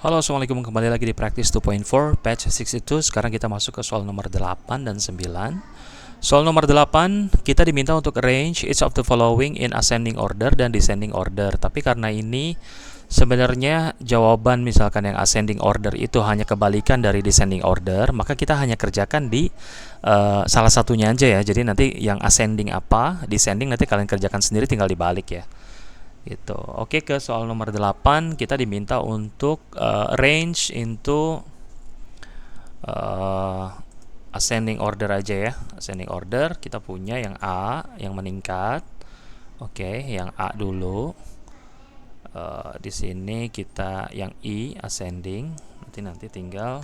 Halo, assalamualaikum, kembali lagi di Practice 2.4 Patch 62. Sekarang kita masuk ke soal nomor 8 dan 9. Soal nomor 8 kita diminta untuk arrange each of the following in ascending order dan descending order. Tapi karena ini sebenarnya jawaban misalkan yang ascending order itu hanya kebalikan dari descending order, maka kita hanya kerjakan di salah satunya aja ya. Jadi nanti yang ascending apa, descending nanti kalian kerjakan sendiri, tinggal dibalik ya. Gitu. Oke, ke soal nomor 8 kita diminta untuk arrange into ascending order aja ya. Ascending order kita punya yang A yang meningkat. Oke, yang A dulu. Di sini kita yang I ascending. Nanti tinggal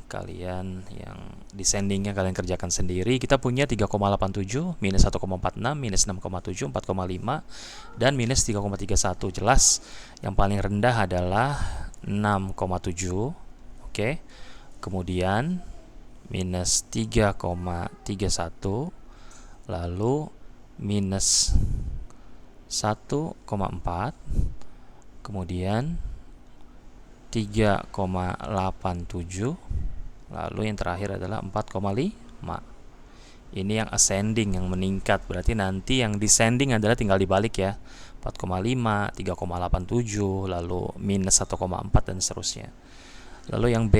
kalian yang descendingnya kalian kerjakan sendiri. Kita punya 3,87, minus 1,46, minus 6,7, 4,5, dan minus 3,31. Jelas yang paling rendah adalah 6,7. Oke. Kemudian minus 3,31, lalu minus 1,4, kemudian 3,87, lalu yang terakhir adalah 4,5. Ini yang ascending, yang meningkat. Berarti nanti yang descending adalah tinggal dibalik ya. 4,5, 3,87, lalu minus 1,4 dan seterusnya. Lalu yang B,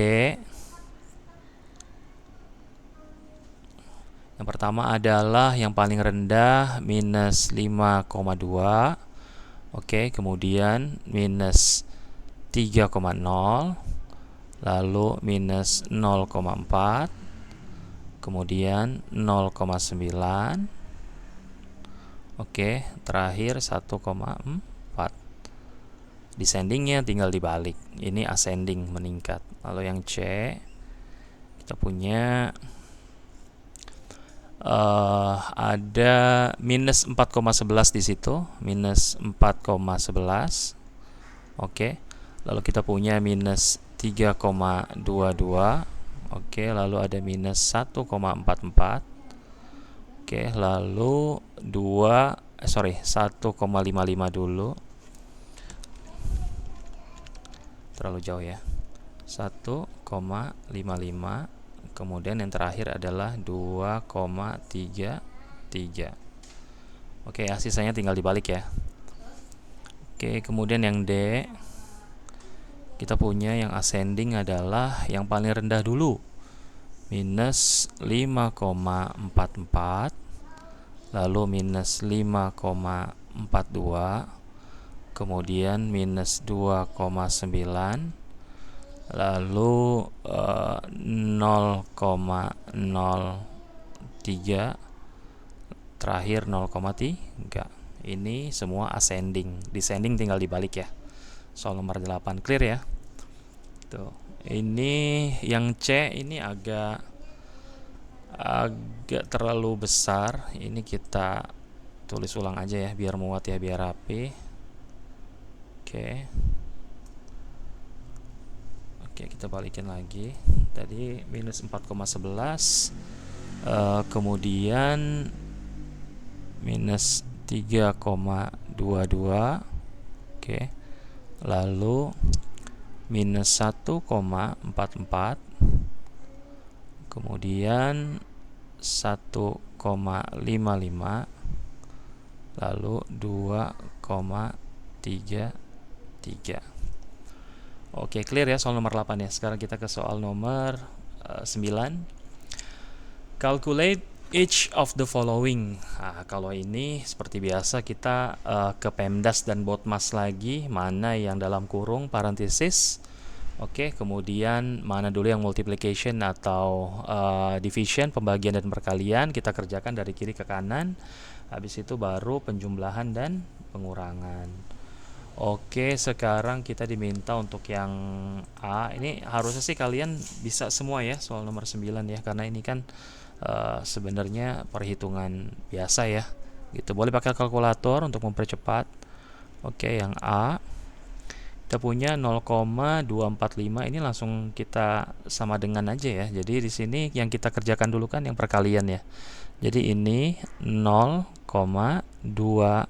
yang pertama adalah yang paling rendah minus 5,2. Oke, kemudian minus 3,0, lalu minus 0,4, kemudian 0,9, oke, terakhir 1,4. Descendingnya tinggal dibalik. Ini ascending, meningkat. Lalu yang C kita punya ada minus 4,11 di situ, minus 4,11. Oke. Lalu kita punya minus 3,22. Oke, lalu ada minus 1,44. Oke, lalu 1,55 dulu. Terlalu jauh ya. 1,55. Kemudian yang terakhir adalah 2,33. Oke, sisanya tinggal dibalik ya. Oke, kemudian yang D kita punya yang ascending adalah yang paling rendah dulu, minus 5,44, lalu minus 5,42, kemudian minus 2,9, lalu 0,03, terakhir 0,3. Ini semua ascending. Descending tinggal dibalik ya. Soal nomor 8 clear ya. Tuh. Ini yang C ini agak terlalu besar. Ini kita tulis ulang aja ya biar muat ya, biar rapi. Oke. Oke, kita balikin lagi. Tadi minus 4,11, kemudian minus 3,22. Oke. Lalu minus 1,44, kemudian 1,55, lalu 2,33. Oke, clear ya soal nomor 8 ya. Sekarang kita ke soal nomor 9. Calculate each of the following. Nah, kalau ini seperti biasa kita ke PEMDAS dan BODMAS lagi, mana yang dalam kurung parenthesis. Oke, kemudian mana dulu yang multiplication atau division, pembagian dan perkalian, kita kerjakan dari kiri ke kanan. Habis itu baru penjumlahan dan pengurangan. Oke, sekarang kita diminta untuk yang A. Ini harusnya sih kalian bisa semua ya soal nomor 9 ya, karena ini kan sebenarnya perhitungan biasa ya. Gitu. Boleh pakai kalkulator untuk mempercepat. Oke, yang A kita punya 0,245, ini langsung kita sama dengan aja ya. Jadi di sini yang kita kerjakan dulu kan yang perkalian ya. Jadi ini 0,245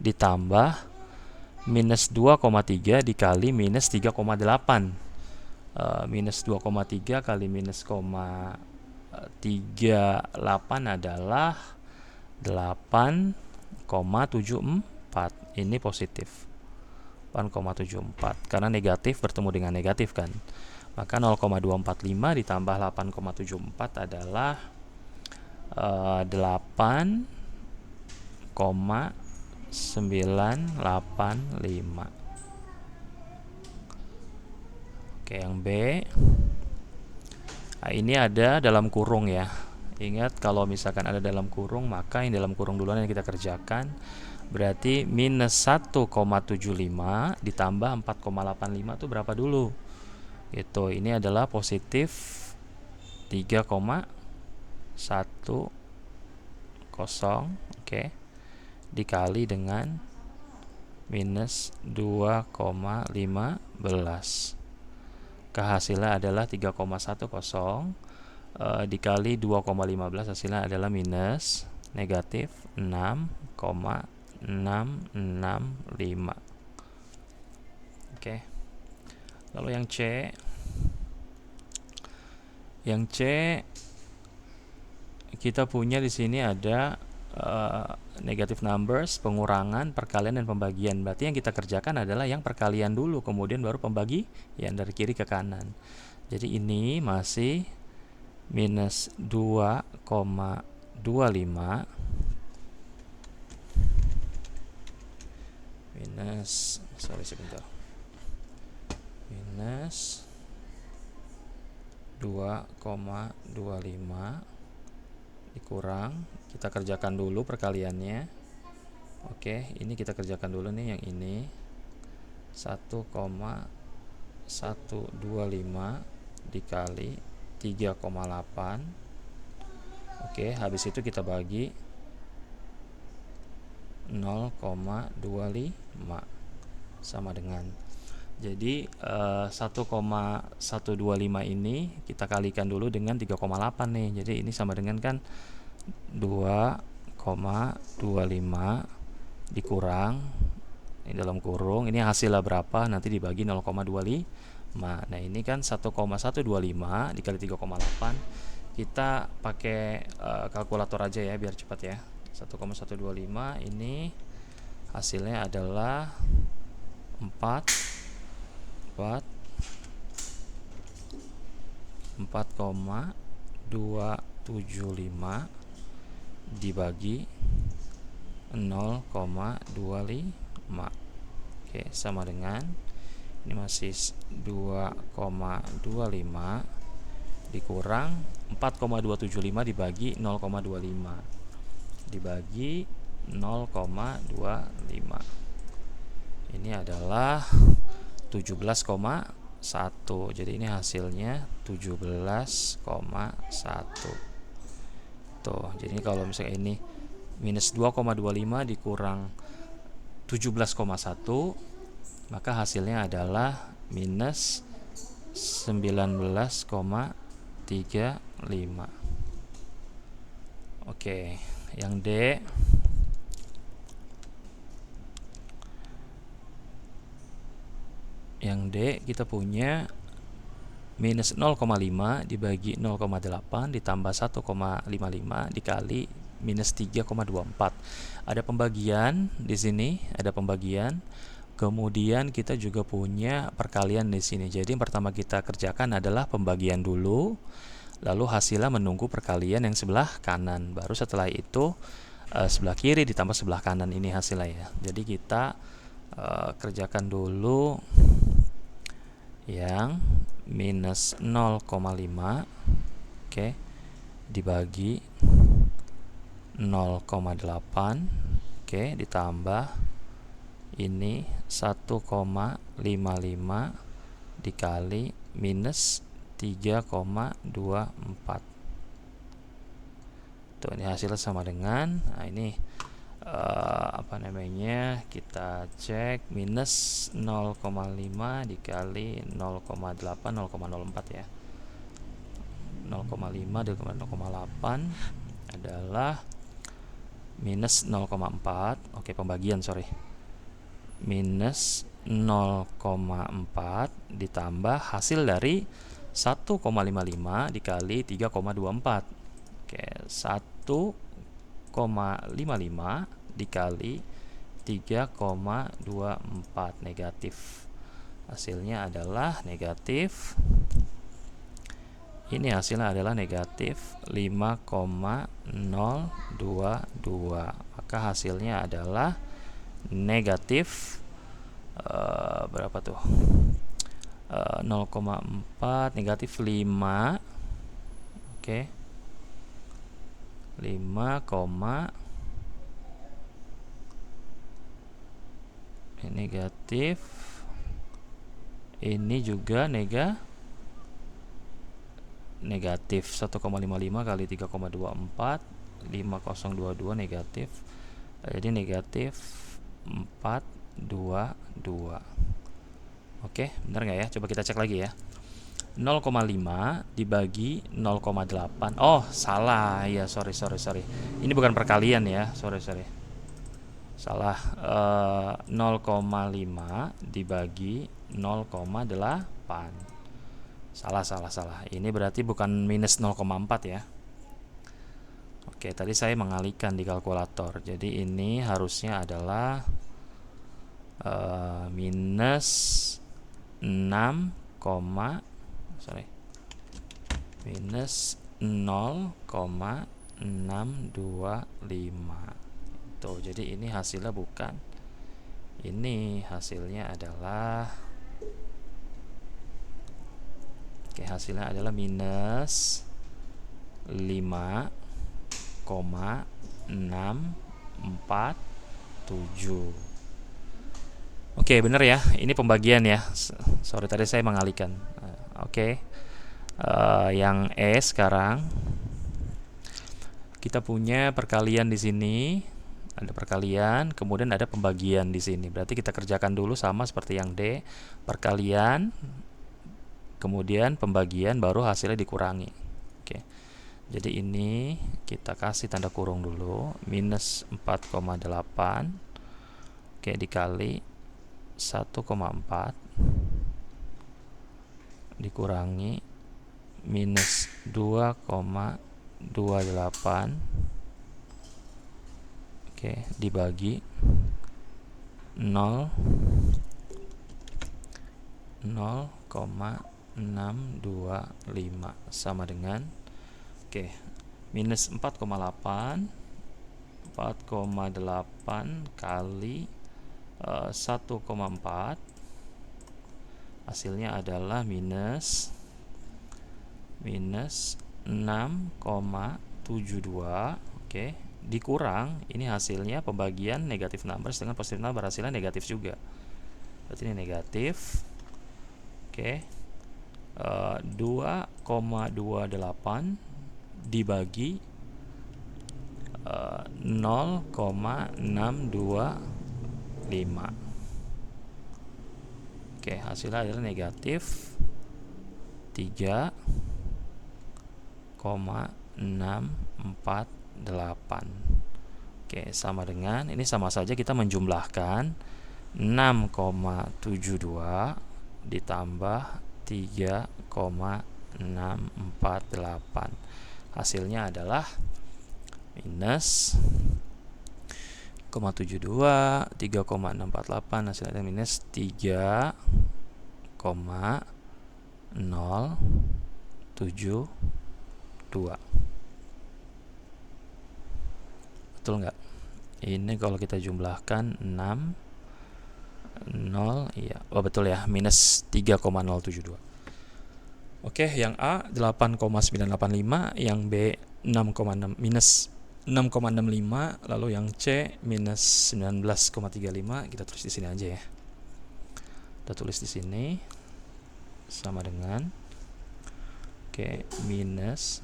ditambah minus 2,3 dikali minus 3,8. Minus 2,3 kali minus 0,38 adalah 8,74. Ini positif 8,74 karena negatif bertemu dengan negatif kan. Maka 0,245 ditambah 8,74 adalah 8,985. Oke, yang B. Nah, ini ada dalam kurung ya. Ingat kalau misalkan ada dalam kurung, maka yang dalam kurung duluan yang kita kerjakan. Berarti minus 1,75 ditambah 4,85 itu berapa dulu? Itu ini adalah positif 3,10, oke, dikali dengan minus 2,15. Hasilnya adalah 3,10 dikali 2,15, hasilnya adalah minus negatif 6,665. Oke. Lalu yang C. Yang C kita punya di sini ada negative numbers, pengurangan, perkalian, dan pembagian. Berarti yang kita kerjakan adalah yang perkalian dulu, kemudian baru pembagian dari kiri ke kanan. Jadi ini masih minus 2,25 minus minus 2,25 dikurang, kita kerjakan dulu perkaliannya. Oke, ini kita kerjakan dulu nih yang ini 1,125 dikali 3,8. Oke, habis itu kita bagi 0,25 sama dengan, jadi 1,125 ini kita kalikan dulu dengan 3,8 nih. Jadi ini sama dengan kan 2,25 dikurang ini dalam kurung, ini hasilnya berapa nanti dibagi 0,25. Nah ini kan 1,125 dikali 3,8. Kita pakai kalkulator aja ya biar cepat ya. 1,125 ini hasilnya adalah 4,275 dibagi 0,25. Oke, sama dengan ini masih 2,25 dikurang 4,275 dibagi 0,25 dibagi 0,25. Ini adalah 17,1. Jadi ini hasilnya 17,1. Tuh, jadi kalau misalnya ini minus 2,25 dikurang 17,1, maka hasilnya adalah minus 19,35. Oke, yang D. Yang D kita punya minus 0,5 dibagi 0,8 ditambah 1,55 dikali minus 3,24. Ada pembagian di sini, ada pembagian. Kemudian kita juga punya perkalian di sini. Jadi yang pertama kita kerjakan adalah pembagian dulu, lalu hasilnya menunggu perkalian yang sebelah kanan. Baru setelah itu sebelah kiri ditambah sebelah kanan, ini hasilnya ya. Jadi kita kerjakan dulu yang minus 0,5, oke, dibagi 0,8, oke, ditambah ini 1,55 dikali minus 3,24. Tuh, ini hasilnya sama dengan, nah ini kita cek minus 0,5 dikali 0,8, 0,04 ya. 0,5 dikali 0,8 adalah minus 0,4. Oke, pembagian, sorry. minus 0,4 ditambah hasil dari 1,55 dikali 3,24. Oke, 1,55 dikali 3,24 negatif. Hasilnya adalah negatif. Ini hasilnya adalah negatif 5,022. Maka hasilnya adalah negatif berapa tuh? 0,4 negatif 5. Oke. 5, negatif. Ini juga negatif 1,55 kali 3,24 5022 negatif. Jadi negatif 422. Oke, benar nggak ya? Coba kita cek lagi ya. 0,5 dibagi 0,8. Oh, salah. Ya, sorry. Ini bukan perkalian ya. Sorry. Salah. 0,5 dibagi 0,8. Salah. Ini berarti bukan minus 0,4 ya. Oke, tadi saya mengalihkan di kalkulator. Jadi ini harusnya adalah minus 6, minus 0,625. Tuh, jadi ini hasilnya bukan. Ini hasilnya adalah hasilnya adalah minus 5,647. Oke, bener ya. Ini pembagian ya. Sorry tadi saya mengalihkan. Oke. Yang E sekarang kita punya perkalian di sini. Ada perkalian, kemudian ada pembagian di sini. Berarti kita kerjakan dulu sama seperti yang D. Perkalian, kemudian pembagian, baru hasilnya dikurangi. Oke. Jadi ini kita kasih tanda kurung dulu. Minus 4,8. Oke, dikali 1,4 dikurangi minus 2,28. Oke, dibagi 0,625 sama dengan minus 4,8 kali 1,4. Hasilnya adalah minus 6,72. Oke, dikurang ini hasilnya pembagian negatif numbers dengan positif number, hasilnya negatif juga. Berarti ini negatif. Oke. 2,28 dibagi 0,625. Oke, hasilnya adalah negatif 3,648. Oke, sama dengan ini, sama saja kita menjumlahkan 6,72 ditambah 3,648. Hasilnya adalah minus 0,72 3,648. Hasilnya adalah minus 3,072. Betul nggak? Ini kalau kita jumlahkan 6 0, iya. Oh, betul ya, minus 3,072. Oke, yang A 8,985, yang B 6,6 minus 6,65, lalu yang C minus 19,35. Kita tulis di sini aja ya. Kita tulis di sini sama dengan minus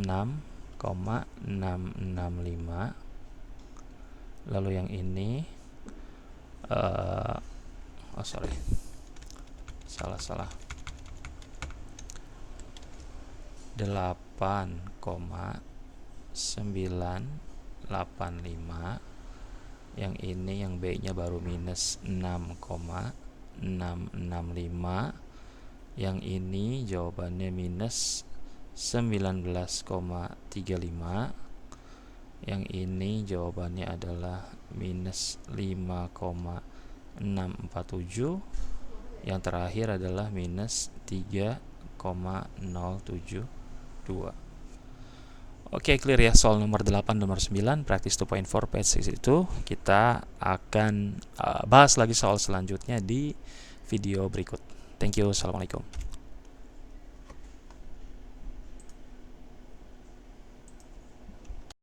6,665. Lalu yang ini salah 8,985 Yang ini yang B-nya baru minus 6,665. Yang ini jawabannya minus 19,35. Yang ini jawabannya adalah minus 5,647. Yang terakhir adalah minus 3,072. Oke, clear ya soal nomor 8, nomor 9, practice 2.4 page 62. Kita akan bahas lagi soal selanjutnya di video berikut. Thank you. Assalamualaikum.